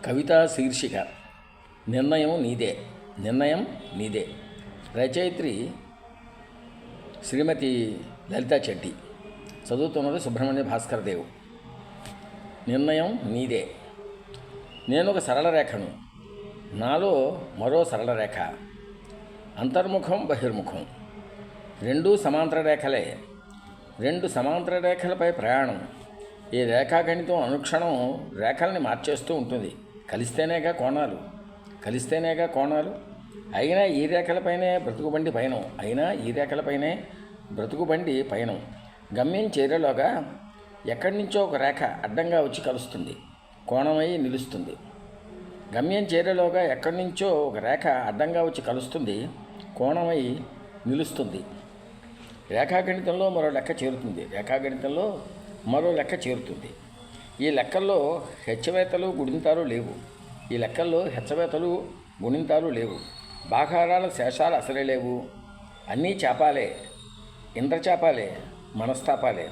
కవితా శీర్షిక నిర్ణయం నీదే. నిర్ణయం నీదే. రచయిత్రి శ్రీమతి లలితా చెట్టి. చదువుతున్నది సుబ్రహ్మణ్య భాస్కర్ దేవ్. నిర్ణయం నీదే. నేను ఒక సరళ రేఖను, నాలో మరో సరళ రేఖ. అంతర్ముఖం బహిర్ముఖం రెండూ సమాంతర రేఖలే. రెండు సమాంతర రేఖలపై ప్రయాణం. ఈ రేఖాగణితం అనుక్షణం రేఖల్ని మార్చేస్తూ ఉంటుంది. కలిస్తేనేగా కోణాలు. అయినా ఈ రేఖలపైనే బ్రతుకుబండి పయనం. గమ్యం చేరేలోగా ఎక్కడి నుంచో ఒక రేఖ అడ్డంగా వచ్చి కలుస్తుంది, కోణమై నిలుస్తుంది. రేఖాగణితంలో మరో లెక్క చేరుతుంది. ఈ లెక్కల్లో హెచ్చవేతలు గుణింతాలు లేవు. బాగారాల శేషాలు అసలే లేవు. అన్నీ చేపాలే, ఇంద్రచాపాలే, మనస్తాపాలే.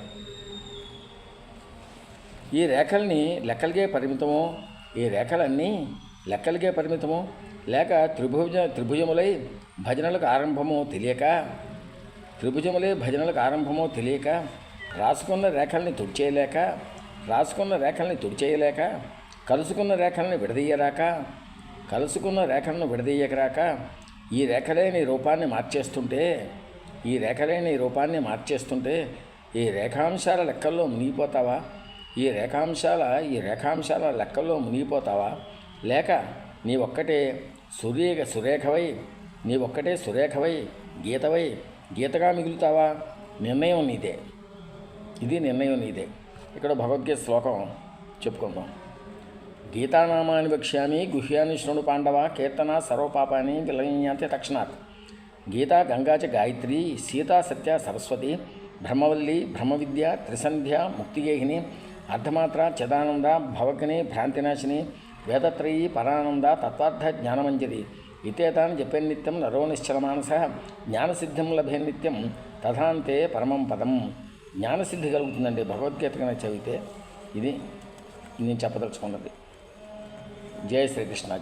ఈ రేఖలన్నీ లెక్కలకే పరిమితమో లేక త్రిభుజములై భజనలకు ఆరంభమో తెలియక రాసుకున్న రేఖల్ని తుడిచేయలేక కలుసుకున్న రేఖలను విడదీయకరాక ఈ రేఖలే నీ రూపాన్ని మార్చేస్తుంటే ఈ రేఖాంశాల లెక్కల్లో మునిగిపోతావా? లేక నీ ఒక్కటే సురేఖవై గీతగా మిగులుతావా? నిర్ణయం నీదే. ఇది నిర్ణయం నీదే. ఇక్కడ భగవద్గీత శ్లోకం చెప్పుకుందాం. గీతానామాని వక్ష్యామి గుహ్యాని శృణు పాండవ కీర్తన సర్వపాపాని విలయంతి తక్షణాత్. గీతా గంగా చ గాయత్రి సీతా సత్య సరస్వతి బ్రహ్మవల్లి బ్రహ్మవిద్య త్రిసంధ్య ముక్తిగేహిని అర్ధమాత్ర చిదానంద భవగ్ని భ్రాంతినాశిని వేదత్రయీ పరానంద తత్వార్థ జ్ఞానమంజరి. ఇతేతాన్ని జపేన్నిత్యం నరో నిశ్చలమానస జ్ఞానసిద్ధిం లభేన్నిత్యం తథాంతే పరమం పదం. జ్ఞానసిద్ధి కలుగుతుందండి భగవద్గీత కనుక చదివితే. ఇది నేను చెప్పదలుచుకున్నది. జై శ్రీకృష్ణ.